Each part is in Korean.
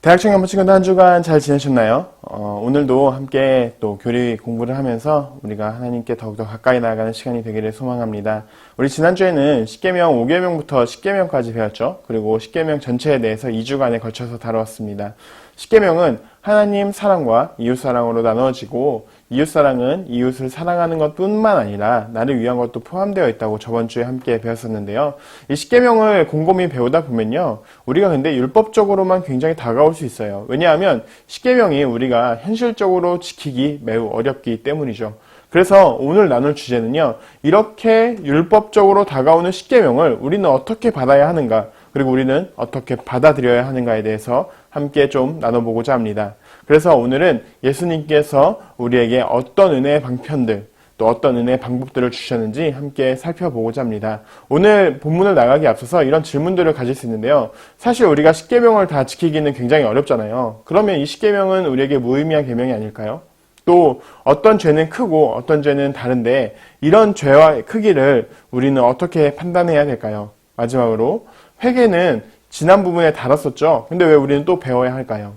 대학생연분 친구들 한 주간 잘 지내셨나요? 오늘도 함께 또 교리 공부를 하면서 우리가 하나님께 더욱더 가까이 나아가는 시간이 되기를 소망합니다. 우리 지난주에는 십계명 5계명부터 십계명까지 배웠죠. 그리고 십계명 전체에 대해서 2주간에 걸쳐서 다루었습니다. 십계명은 하나님 사랑과 이웃 사랑으로 나누어지고 이웃 사랑은 이웃을 사랑하는 것뿐만 아니라 나를 위한 것도 포함되어 있다고 저번 주에 함께 배웠었는데요. 이 십계명을 곰곰이 배우다 보면요, 우리가 근데 율법적으로만 굉장히 다가올 수 있어요. 왜냐하면 십계명이 우리가 현실적으로 지키기 매우 어렵기 때문이죠. 그래서 오늘 나눌 주제는요, 이렇게 율법적으로 다가오는 십계명을 우리는 어떻게 받아야 하는가, 그리고 우리는 어떻게 받아들여야 하는가에 대해서 함께 좀 나눠보고자 합니다. 그래서 오늘은 예수님께서 우리에게 어떤 은혜의 방편들, 또 어떤 은혜의 방법들을 주셨는지 함께 살펴보고자 합니다. 오늘 본문을 나가기 앞서서 이런 질문들을 가질 수 있는데요. 사실 우리가 십계명을 다 지키기는 굉장히 어렵잖아요. 그러면 이 십계명은 우리에게 무의미한 계명이 아닐까요? 또 어떤 죄는 크고 어떤 죄는 다른데 이런 죄와 크기를 우리는 어떻게 판단해야 될까요? 마지막으로 회개는 지난 부분에 다뤘었죠. 근데 왜 우리는 또 배워야 할까요?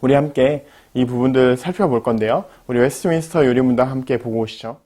우리 함께 이 부분들 살펴볼 건데요. 우리 웨스트민스터 요리문답 함께 보고 오시죠.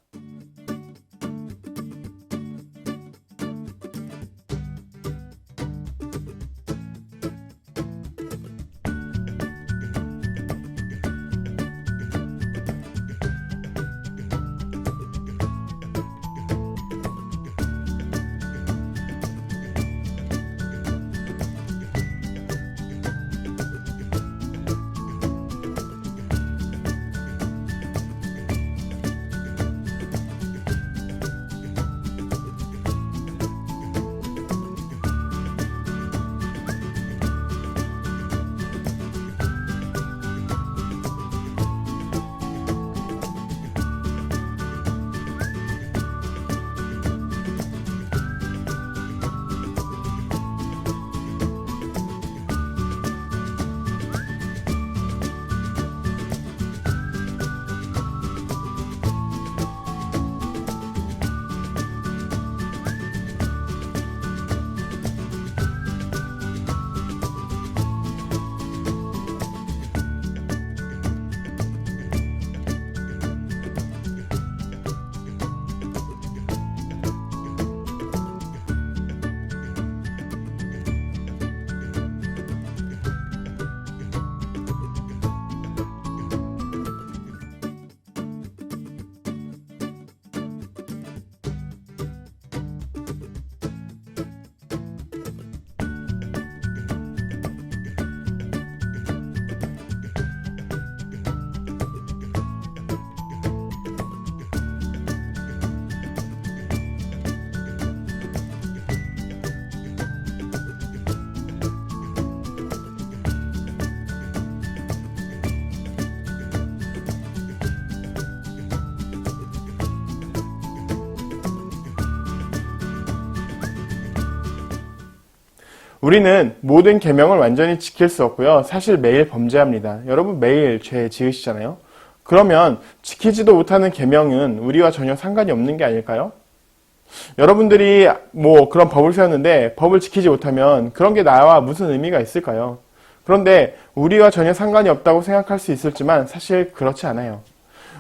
우리는 모든 계명을 완전히 지킬 수 없고요. 사실 매일 범죄합니다. 여러분 매일 죄 지으시잖아요. 그러면 지키지도 못하는 계명은 우리와 전혀 상관이 없는 게 아닐까요? 여러분들이 그런 법을 세웠는데 법을 지키지 못하면 그런 게 나와 무슨 의미가 있을까요? 그런데 우리와 전혀 상관이 없다고 생각할 수 있을지만 사실 그렇지 않아요.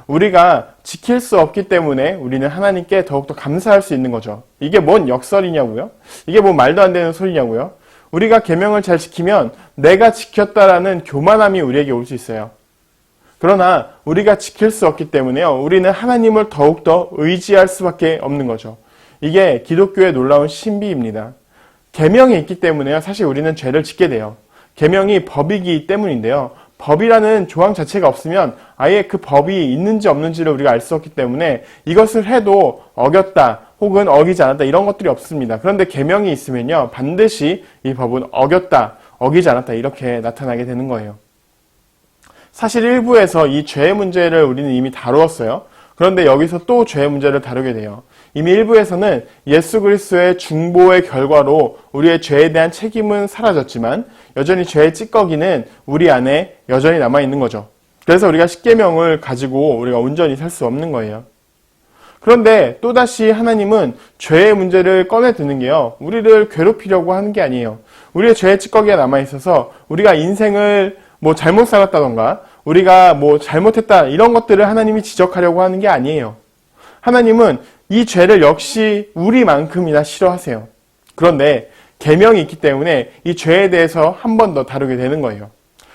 우리가 지킬 수 없기 때문에 우리는 하나님께 더욱더 감사할 수 있는 거죠. 이게 뭔 역설이냐고요? 이게 뭔 말도 안 되는 소리냐고요? 우리가 계명을 잘 지키면 내가 지켰다라는 교만함이 우리에게 올 수 있어요. 그러나 우리가 지킬 수 없기 때문에요. 우리는 하나님을 더욱더 의지할 수밖에 없는 거죠. 이게 기독교의 놀라운 신비입니다. 계명이 있기 때문에요. 사실 우리는 죄를 짓게 돼요. 계명이 법이기 때문인데요. 법이라는 조항 자체가 없으면 아예 그 법이 있는지 없는지를 우리가 알 수 없기 때문에 이것을 해도 어겼다 혹은 어기지 않았다 이런 것들이 없습니다. 그런데 계명이 있으면요, 반드시 이 법은 어겼다, 어기지 않았다 이렇게 나타나게 되는 거예요. 사실 1부에서 이 죄의 문제를 우리는 이미 다루었어요. 그런데 여기서 또 죄의 문제를 다루게 돼요. 이미 1부에서는 예수 그리스도의 중보의 결과로 우리의 죄에 대한 책임은 사라졌지만 여전히 죄의 찌꺼기는 우리 안에 여전히 남아있는 거죠. 그래서 우리가 십계명을 가지고 우리가 온전히 살 수 없는 거예요. 그런데 또다시 하나님은 죄의 문제를 꺼내 드는 게요, 우리를 괴롭히려고 하는 게 아니에요. 우리의 죄의 찌꺼기가 남아있어서 우리가 인생을 잘못 살았다던가 우리가 잘못했다 이런 것들을 하나님이 지적하려고 하는 게 아니에요. 하나님은 이 죄를 역시 우리만큼이나 싫어하세요. 그런데 계명이 있기 때문에 이 죄에 대해서 한 번 더 다루게 되는 거예요.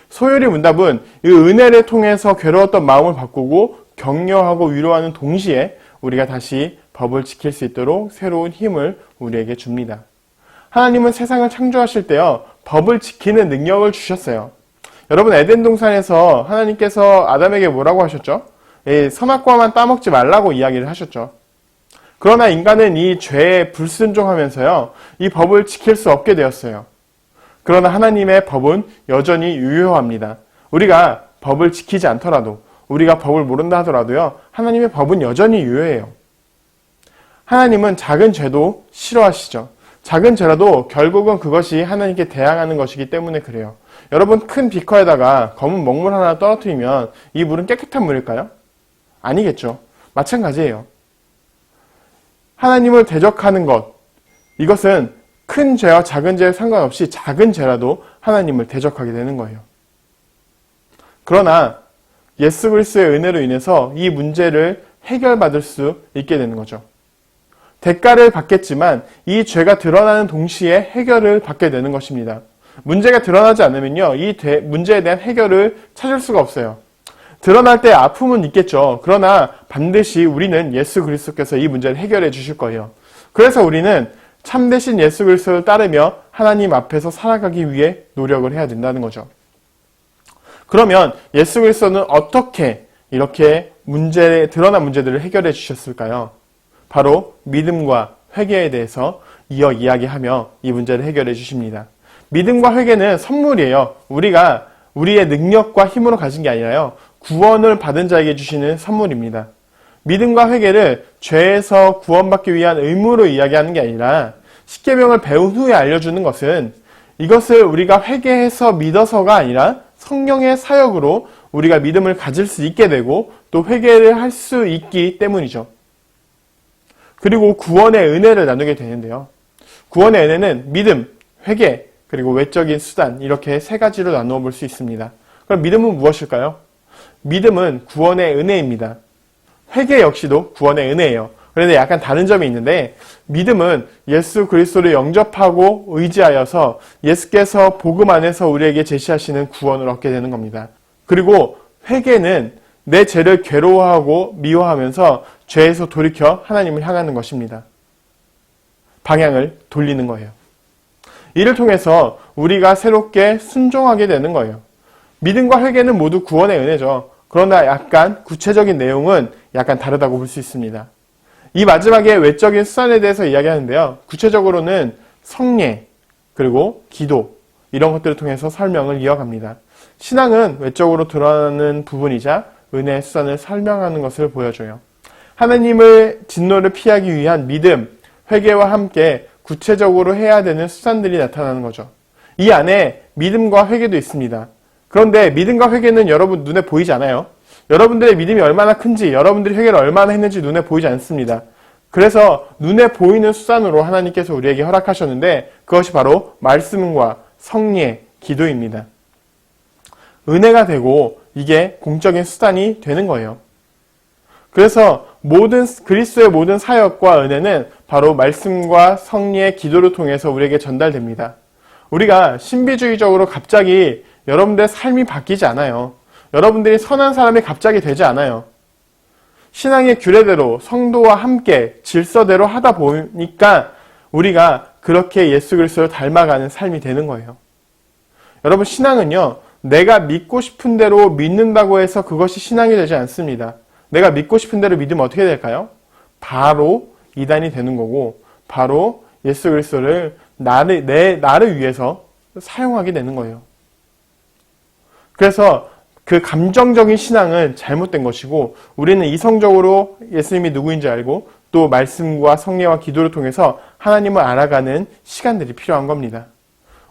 소요리 문답은 이 은혜를 통해서 괴로웠던 마음을 바꾸고 격려하고 위로하는 동시에 우리가 다시 법을 지킬 수 있도록 새로운 힘을 우리에게 줍니다. 하나님은 세상을 창조하실 때요, 법을 지키는 능력을 주셨어요. 여러분, 에덴 동산에서 하나님께서 아담에게 뭐라고 하셨죠? 선악과만 따먹지 말라고 이야기를 하셨죠. 그러나 인간은 이 죄에 불순종하면서요, 이 법을 지킬 수 없게 되었어요. 그러나 하나님의 법은 여전히 유효합니다. 우리가 법을 지키지 않더라도, 우리가 법을 모른다 하더라도요, 하나님의 법은 여전히 유효해요. 하나님은 작은 죄도 싫어하시죠. 작은 죄라도 결국은 그것이 하나님께 대항하는 것이기 때문에 그래요. 여러분, 큰 비커에다가 검은 먹물 하나 떨어뜨리면 이 물은 깨끗한 물일까요? 아니겠죠. 마찬가지예요. 하나님을 대적하는 것, 이것은 큰 죄와 작은 죄에 상관없이 작은 죄라도 하나님을 대적하게 되는 거예요. 그러나 예수 그리스도의 은혜로 인해서 이 문제를 해결받을 수 있게 되는 거죠. 대가를 받겠지만 이 죄가 드러나는 동시에 해결을 받게 되는 것입니다. 문제가 드러나지 않으면요, 이 문제에 대한 해결을 찾을 수가 없어요. 드러날 때 아픔은 있겠죠. 그러나 반드시 우리는 예수 그리스도께서 이 문제를 해결해 주실 거예요. 그래서 우리는 참되신 예수 그리스도를 따르며 하나님 앞에서 살아가기 위해 노력을 해야 된다는 거죠. 그러면 예수 그리스도는 어떻게 이렇게 드러난 문제들을 해결해 주셨을까요? 바로 믿음과 회개에 대해서 이어 이야기하며 이 문제를 해결해 주십니다. 믿음과 회개는 선물이에요. 우리가 우리의 능력과 힘으로 가진 게 아니라요, 구원을 받은 자에게 주시는 선물입니다. 믿음과 회개를 죄에서 구원받기 위한 의무로 이야기하는 게 아니라 십계명을 배운 후에 알려주는 것은 이것을 우리가 회개해서 믿어서가 아니라 성령의 사역으로 우리가 믿음을 가질 수 있게 되고 또 회개를 할 수 있기 때문이죠. 그리고 구원의 은혜를 나누게 되는데요. 구원의 은혜는 믿음, 회개, 그리고 외적인 수단, 이렇게 세 가지로 나누어 볼 수 있습니다. 그럼 믿음은 무엇일까요? 믿음은 구원의 은혜입니다. 회개 역시도 구원의 은혜예요. 그런데 약간 다른 점이 있는데, 믿음은 예수 그리스도를 영접하고 의지하여서 예수께서 복음 안에서 우리에게 제시하시는 구원을 얻게 되는 겁니다. 그리고 회개는 내 죄를 괴로워하고 미워하면서 죄에서 돌이켜 하나님을 향하는 것입니다. 방향을 돌리는 거예요. 이를 통해서 우리가 새롭게 순종하게 되는 거예요. 믿음과 회개는 모두 구원의 은혜죠. 그러나 약간 구체적인 내용은 약간 다르다고 볼 수 있습니다. 이 마지막에 외적인 수단에 대해서 이야기하는데요. 구체적으로는 성례, 그리고 기도, 이런 것들을 통해서 설명을 이어갑니다. 신앙은 외적으로 드러나는 부분이자 은혜의 수단을 설명하는 것을 보여줘요. 하나님의 진노를 피하기 위한 믿음, 회개와 함께 구체적으로 해야 되는 수단들이 나타나는 거죠. 이 안에 믿음과 회개도 있습니다. 그런데 믿음과 회개는 여러분 눈에 보이지 않아요. 여러분들의 믿음이 얼마나 큰지, 여러분들이 회개를 얼마나 했는지 눈에 보이지 않습니다. 그래서 눈에 보이는 수단으로 하나님께서 우리에게 허락하셨는데 그것이 바로 말씀과 성례, 기도입니다. 은혜가 되고 이게 공적인 수단이 되는 거예요. 그래서 그리스도의 모든 사역과 은혜는 바로 말씀과 성례, 기도를 통해서 우리에게 전달됩니다. 우리가 신비주의적으로 갑자기 여러분들의 삶이 바뀌지 않아요. 여러분들이 선한 사람이 갑자기 되지 않아요. 신앙의 규례대로 성도와 함께 질서대로 하다 보니까 우리가 그렇게 예수 그리스도를 닮아가는 삶이 되는 거예요. 여러분, 신앙은요, 내가 믿고 싶은 대로 믿는다고 해서 그것이 신앙이 되지 않습니다. 내가 믿고 싶은 대로 믿으면 어떻게 될까요? 바로 이단이 되는 거고, 바로 예수 그리스도를 나를 위해서 사용하게 되는 거예요. 그래서 그 감정적인 신앙은 잘못된 것이고, 우리는 이성적으로 예수님이 누구인지 알고 또 말씀과 성례와 기도를 통해서 하나님을 알아가는 시간들이 필요한 겁니다.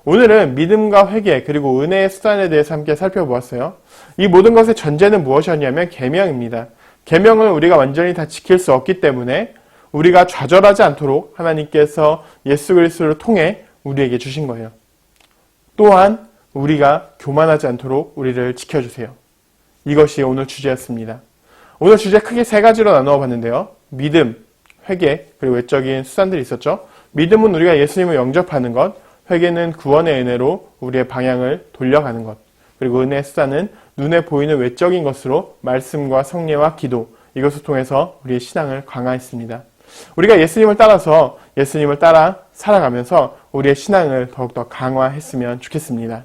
오늘은 믿음과 회개 그리고 은혜의 수단에 대해서 함께 살펴보았어요. 이 모든 것의 전제는 무엇이었냐면 계명입니다. 계명을 우리가 완전히 다 지킬 수 없기 때문에 우리가 좌절하지 않도록 하나님께서 예수 그리스도를 통해 우리에게 주신 거예요. 또한 우리가 교만하지 않도록 우리를 지켜주세요. 이것이 오늘 주제였습니다. 오늘 주제 크게 세 가지로 나누어 봤는데요. 믿음, 회개, 그리고 외적인 수단들이 있었죠. 믿음은 우리가 예수님을 영접하는 것, 회개는 구원의 은혜로 우리의 방향을 돌려가는 것, 그리고 은혜의 수단은 눈에 보이는 외적인 것으로 말씀과 성례와 기도, 이것을 통해서 우리의 신앙을 강화했습니다. 우리가 예수님을 따라 살아가면서 우리의 신앙을 더욱더 강화했으면 좋겠습니다.